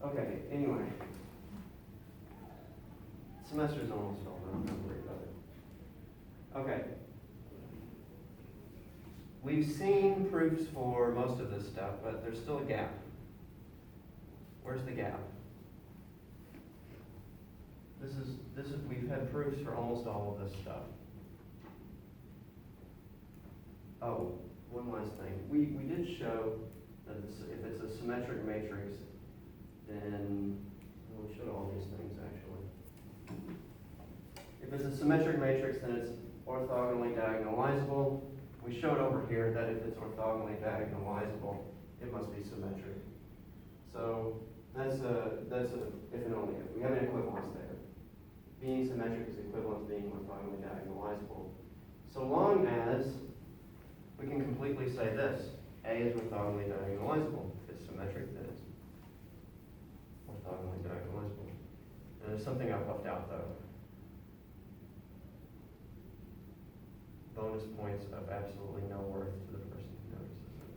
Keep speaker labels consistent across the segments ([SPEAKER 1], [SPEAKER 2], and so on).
[SPEAKER 1] Okay, anyway. Semester's almost over, I'm not worried about it. Okay. We've seen proofs for most of this stuff, but there's still a gap. Where's the gap? We've had proofs for almost all of this stuff. Oh, one last thing. We did show that if it's a symmetric matrix, then, well, we showed all these things actually. If it's a symmetric matrix, then it's orthogonally diagonalizable. We showed over here that if it's orthogonally diagonalizable, it must be symmetric. So that's a if and only if. We have an equivalence there. Being symmetric is equivalent to being orthogonally diagonalizable. So long as we can completely say this, A is orthogonally diagonalizable. If it's symmetric, then it's orthogonally diagonalizable. And there's something I've left out though. Bonus points of absolutely no worth to the person who notices it.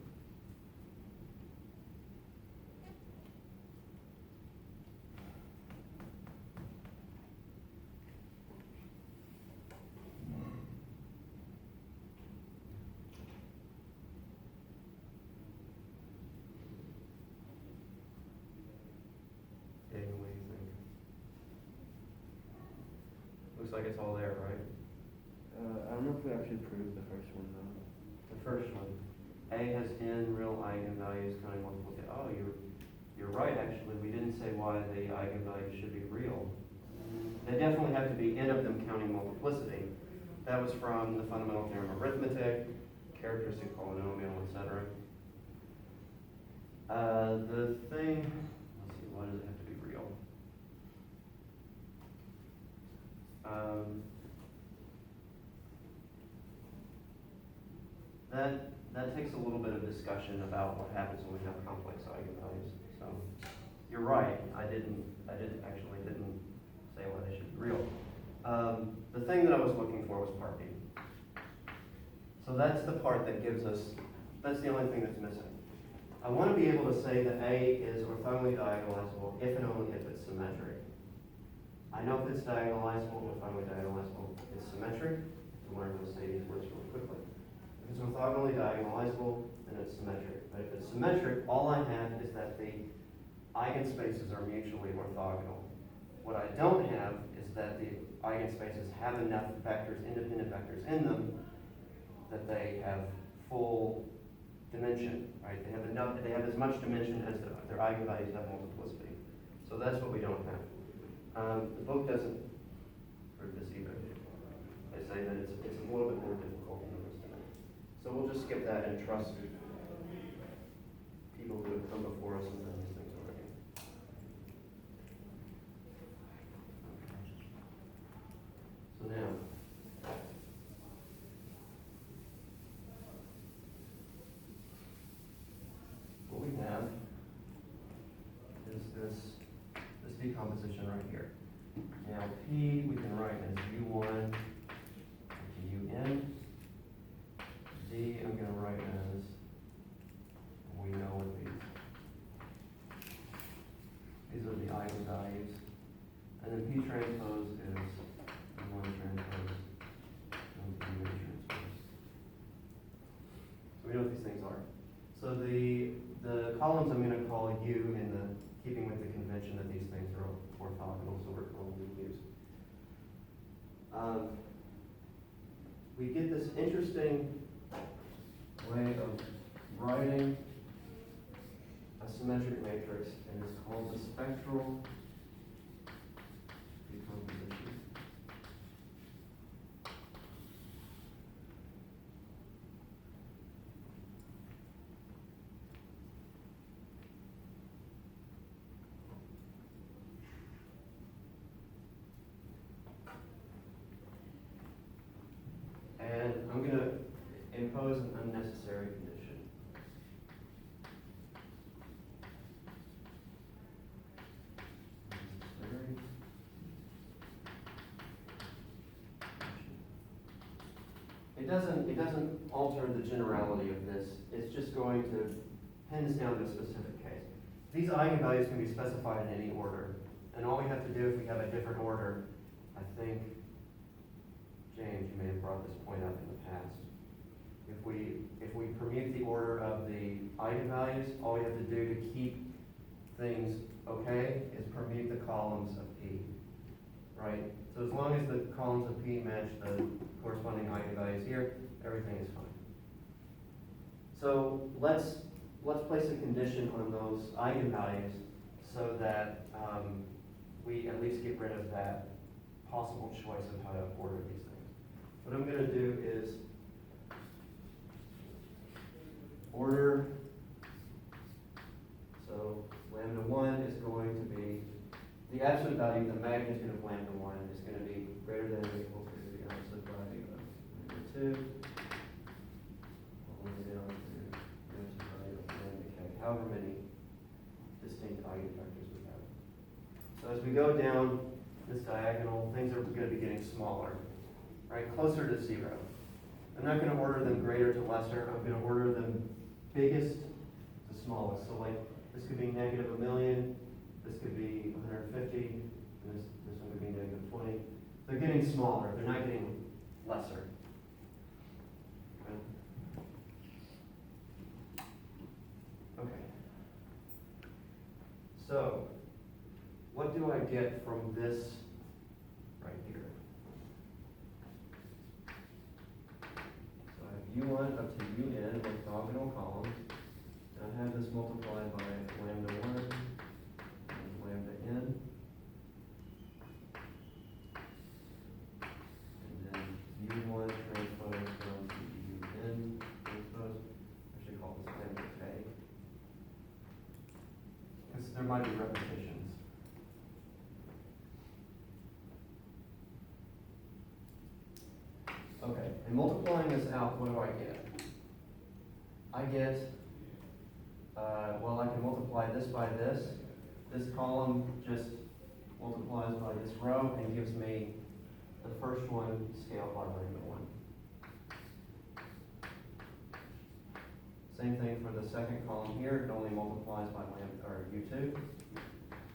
[SPEAKER 1] Daniel, what do you think? Looks like it's all there, right?
[SPEAKER 2] I don't know if we actually proved the first one though.
[SPEAKER 1] The first one, A has n real eigenvalues counting multiple. Oh, you're right. Actually, we didn't say why the eigenvalues should be real. They definitely have to be n of them counting multiplicity. That was from the fundamental theorem of arithmetic, characteristic polynomial, etc. The thing. Let's see. Why does it have to be real? That takes a little bit of discussion about what happens when we have complex eigenvalues. So you're right. I didn't say why they should be real. The thing that I was looking for was part B. So that's the part that gives us. That's the only thing that's missing. I want to be able to say that A is orthogonally diagonalizable if and only if it's symmetric. I know if it's diagonalizable, orthogonally diagonalizable, it's symmetric. I learn to say these words really quickly. If it's orthogonally diagonalizable, then it's symmetric. But if it's symmetric, all I have is that the eigenspaces are mutually orthogonal. What I don't have is that the eigenspaces have enough vectors, independent vectors in them, that they have full dimension, right? They have as much dimension as their eigenvalues have multiplicity. So that's what we don't have. The book doesn't prove this either. They say that it's a little bit more difficult than the rest of it. So we'll just skip that and trust people who have come before us and done these things already. So now, what we have is this decomposition right here. Now P we can write as U1 to UN. D I'm going to write as, we know what these are the eigenvalues. And then P transpose is 1 transpose and P transpose. So we know what these things are. So the columns I'm going to call U in the keeping with the convention that these things are orthogonal, so we're calling them U's. We get this interesting way of writing a symmetric matrix, and it's called the spectral decomposition. And I'm going to impose an unnecessary condition. It doesn't alter the generality of this. It's just going to pin this down to a specific case. these eigenvalues can be specified in any order. And all we have to do if we have a different order, I think, James, you may have brought this point up in the past. If we permute the order of the eigenvalues, all we have to do to keep things okay is permute the columns of P, right? So as long as the columns of P match the corresponding eigenvalues here, everything is fine. So let's place a condition on those eigenvalues so that we at least get rid of that possible choice of how to order these things. What I'm going to do is order, so lambda 1 is going to be, the absolute value, the magnitude of lambda 1 is going to be greater than or equal to the absolute value of lambda 2, all the way down to the absolute value of lambda k, however many distinct eigenvectors we have. So as we go down this diagonal, things are going to be getting smaller, right, closer to 0. I'm not going to order them greater to lesser, I'm going to order them biggest to smallest. So like, this could be negative 1,000,000, this could be 150, and this one could be negative 20. They're getting smaller, they're not getting lesser. Okay. So, what do I get from this right here? So I have U1 up to UN with orthogonal columns. And I have this multiplied by lambda 1 and lambda n. And then U1 transpose down to UN transpose. I should call this lambda k. Because there might be repetitions. Okay, and multiplying this out, what do I get? I get, well, I can multiply this by this. This column just multiplies by this row and gives me the first one scaled by lambda 1. Same thing for the second column here. It only multiplies by lambda, or U2,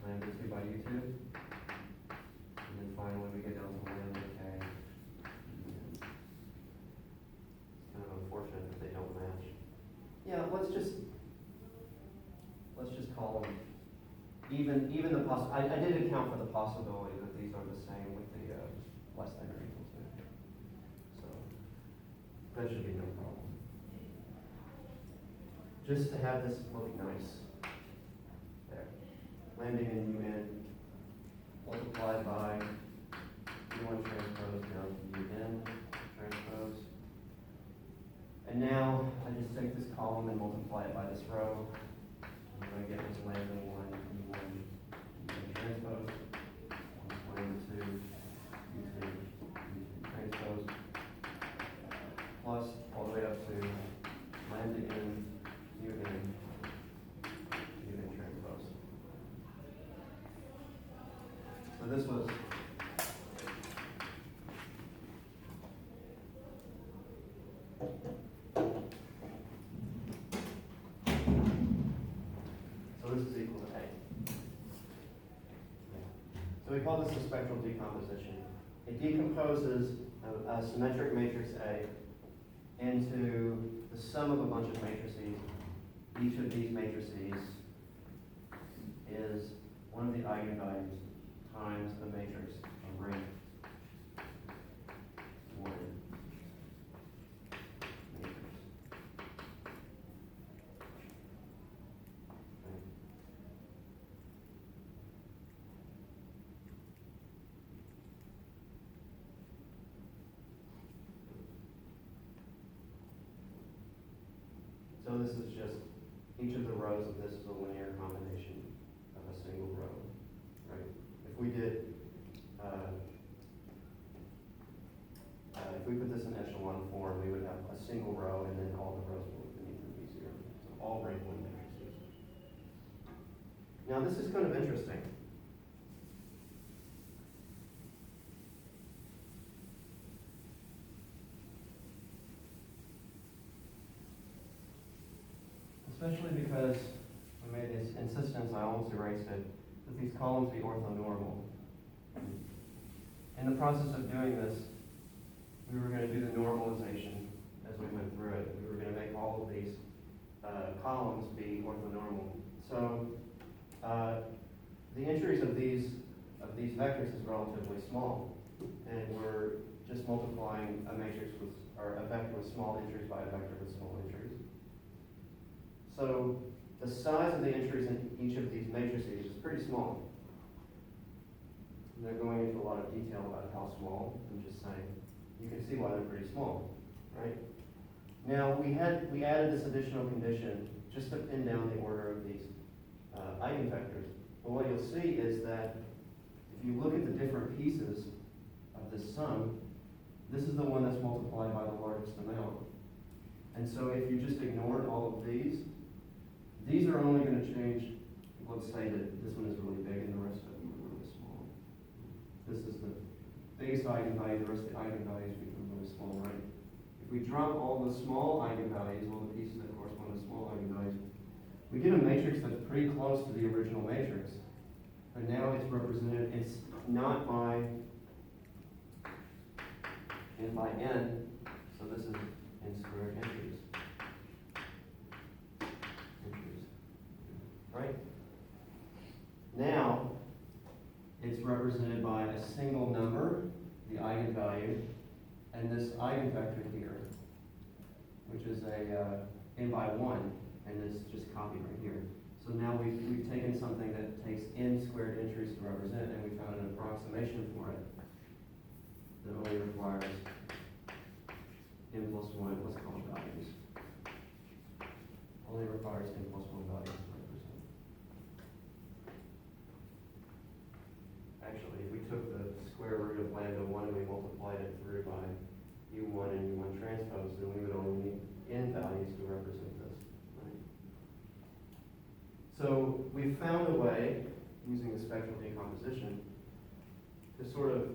[SPEAKER 1] lambda 2 by U2. And then finally we get down to lambda k. Kind of unfortunate that they don't match. Yeah, let's just call them even the I did account for the possibility that these are the same with the less than or equal to. So that should be no problem. Just to have this look nice. There. Landing in UN multiplied by U1 transpose down to UN transpose. And now I just take this column and multiply it by this row. I'm going to get this lambda 1, U1, U1 transpose, lambda 2, U2, U2 transpose, plus all the way up to lambda n, UN, UN transpose. So this was this is equal to A. So we call this a spectral decomposition. It decomposes a symmetric matrix A into the sum of a bunch of matrices. Each of these matrices is one of the eigenvalues times the matrix of rank 1 matrix. So this is just, each of the rows of this is a linear combination of a single row, right? If we did, if we put this in echelon form, we would have a single row and then all the rows beneath would be 0. So all rank 1 matrices. Now this is kind of interesting. Especially because, made this insistence, I almost erased it, that these columns be orthonormal. In the process of doing this, we were going to do the normalization as we went through it. We were going to make all of these columns be orthonormal. So the entries of these vectors is relatively small, and we're just multiplying a matrix with, or a vector with small entries by a vector with small entries. So the size of the entries in each of these matrices is pretty small. And they're going into a lot of detail about how small. I'm just saying, you can see why they're pretty small, right? Now we added this additional condition just to pin down the order of these eigenvectors. But what you'll see is that if you look at the different pieces of this sum, this is the one that's multiplied by the largest amount. And so if you just ignored all of these are only going to change. Let's say that this one is really big and the rest of them are really small. This is the biggest eigenvalue, the rest of the eigenvalues become really small, right? If we drop all the small eigenvalues, all the pieces that correspond to small eigenvalues, we get a matrix that's pretty close to the original matrix. But now it's represented, it's not by n, so this is n squared entries. Right? Now, it's represented by a single number, the eigenvalue, and this eigenvector here, which is a n by 1, and it's just copied right here. So now we've taken something that takes n squared entries to represent, and we found an approximation for it that only requires n plus 1, let's call it values. Only requires n plus 1 values to represent. Actually, if we took the square root of lambda 1 and we multiplied it through by u1 and u1 transpose, then we would only need n values to represent this. Right? So we found a way, using the spectral decomposition, to sort of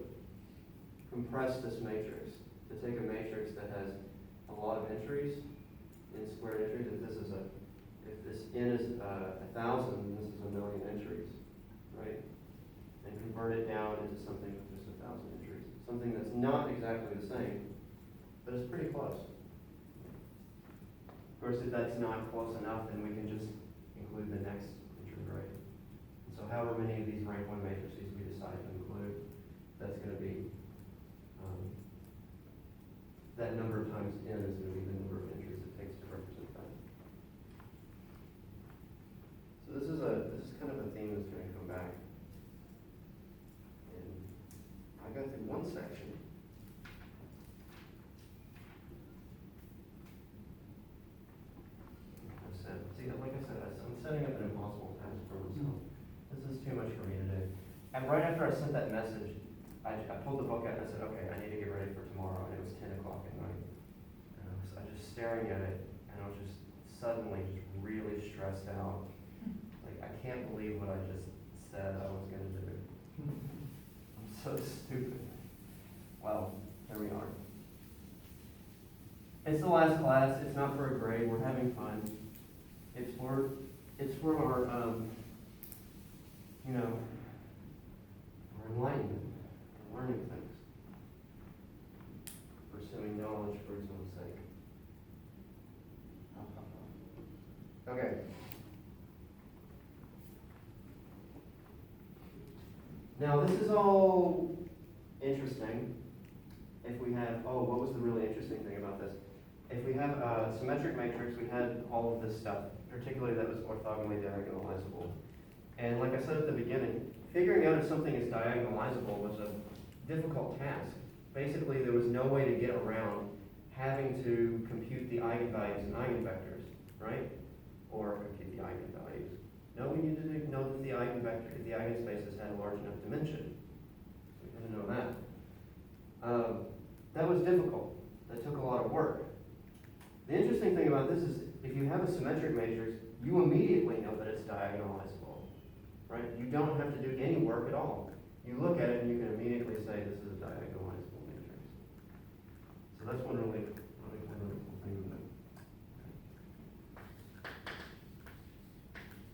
[SPEAKER 1] compress this matrix, to take a matrix that has a lot of entries, n squared entries. If this n is 1,000, this is 1,000,000 entries, right? And convert it down into something with just 1,000 entries. Something that's not exactly the same, but it's pretty close. Of course, if that's not close enough, then we can just include the next entry, right? And so however many of these rank 1 matrices we decide to include, that's going to be, that number times n is going to be the number of entries it takes to represent that. So this is kind of a theme that's going to come back. And I got through one section. Like I said, I'm setting up an impossible task for myself. This is too much for me to do. And right after I sent that message, I pulled the book out and I said, okay, I need to get ready for tomorrow. And it was 10 o'clock at night. And I was just staring at it, and I was just suddenly just really stressed out. Like, I can't believe what I just said I was going to do. I'm so stupid. Well, there we are. It's the last class. It's not for a grade. We're having fun. It's for our, our enlightenment, our learning things, pursuing knowledge for its own sake. Okay. Now this is all interesting. If we have, what was the really interesting thing about this? If we have a symmetric matrix, we had all of this stuff, particularly that was orthogonally diagonalizable. And like I said at the beginning, figuring out if something is diagonalizable was a difficult task. Basically, there was no way to get around having to compute the eigenvalues and eigenvectors, right? Or compute the eigenvalues. No, we needed to know that the eigenvector, the eigenspaces had a large enough dimension. We had to know that. That was difficult. That took a lot of work. The interesting thing about this is, if you have a symmetric matrix, you immediately know that it's diagonalizable, right? You don't have to do any work at all. You look at it and you can immediately say this is a diagonalizable matrix. So that's one really cool thing with it.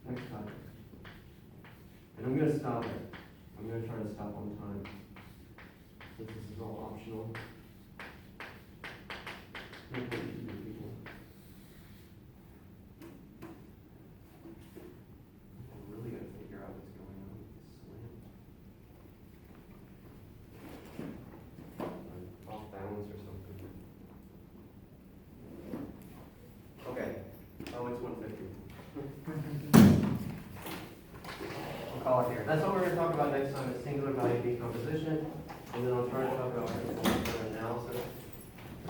[SPEAKER 1] Next stop it. I'm gonna try to stop on time. Since this is all optional. Make it easy for people. I'm really gotta figure out what's going on with this slant. I'm off balance or something. Okay. Oh, it's 150. We'll call it here. That's what we're going to talk about next time, is singular value decomposition, and then I'll try to talk about analysis.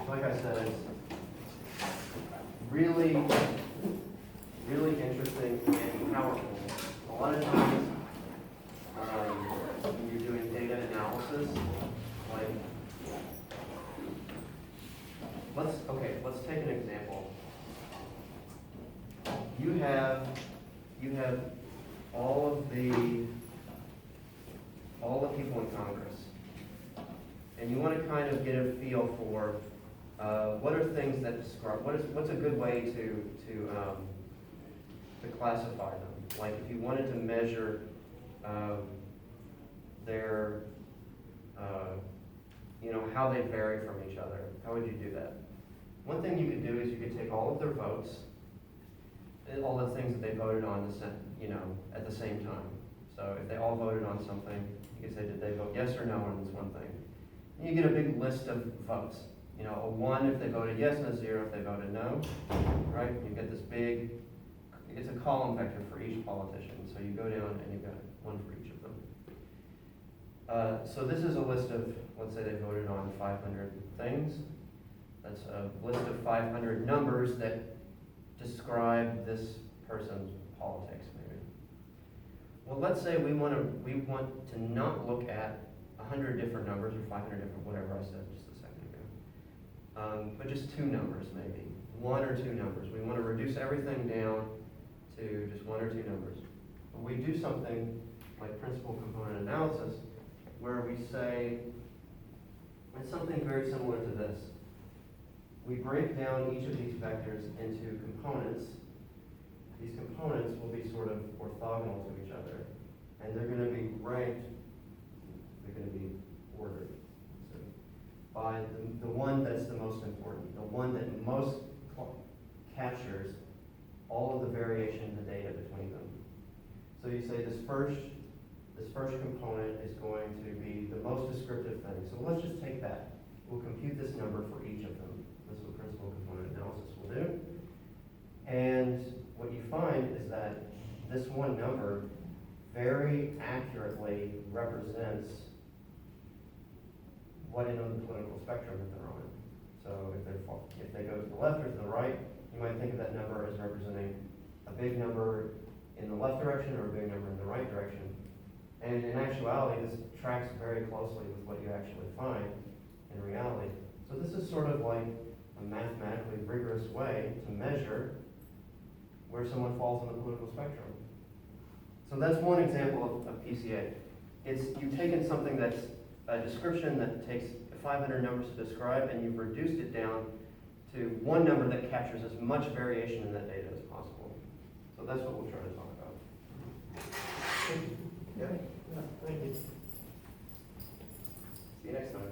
[SPEAKER 1] Like I said, it's really, really interesting and powerful. A lot of times, when you're doing data analysis, like, let's take an example. You have all the people in Congress, and you want to kind of get a feel for what are things that describe what's a good way to classify them. Like if you wanted to measure their how they vary from each other, how would you do that? One thing you could do is you could take all of their votes, and all the things that they voted on, at the same time. So if they all voted on something, you could say, did they vote yes or no on this one thing? And you get a big list of votes. A 1 if they voted yes, and a 0 if they voted no, right? You get this big, it's a column vector for each politician. So you go down and you've got 1 for each of them. So this is a list of, let's say they voted on 500 things. That's a list of 500 numbers that describe this person's politics, maybe. Well, let's say we want to not look at 100 different numbers or 500 different, whatever I said just a second ago, but just 2 numbers maybe, 1 or 2 numbers. We want to reduce everything down to just 1 or 2 numbers. But we do something like principal component analysis, where we say it's something very similar to this. We break down each of these vectors into components. These components will be sort of orthogonal to each other, and they're going to be ranked, they're going to be ordered. So by the one that's the most important, the one that most captures all of the variation in the data between them. So you say this first component is going to be the most descriptive thing. So let's just take that. We'll compute this number for each of them. This is what principal component analysis will do. And what you find is that this one number very accurately represents what end of the political spectrum that they're on. So if they go to the left or to the right, you might think of that number as representing a big number in the left direction or a big number in the right direction. And in actuality, this tracks very closely with what you actually find in reality. So this is sort of like a mathematically rigorous way to measure where someone falls on the political spectrum. So that's one example of PCA. You've taken something that's a description that takes 500 numbers to describe, and you've reduced it down to one number that captures as much variation in that data as possible. So that's what we'll try to talk about. Yeah, thank you. See you next time.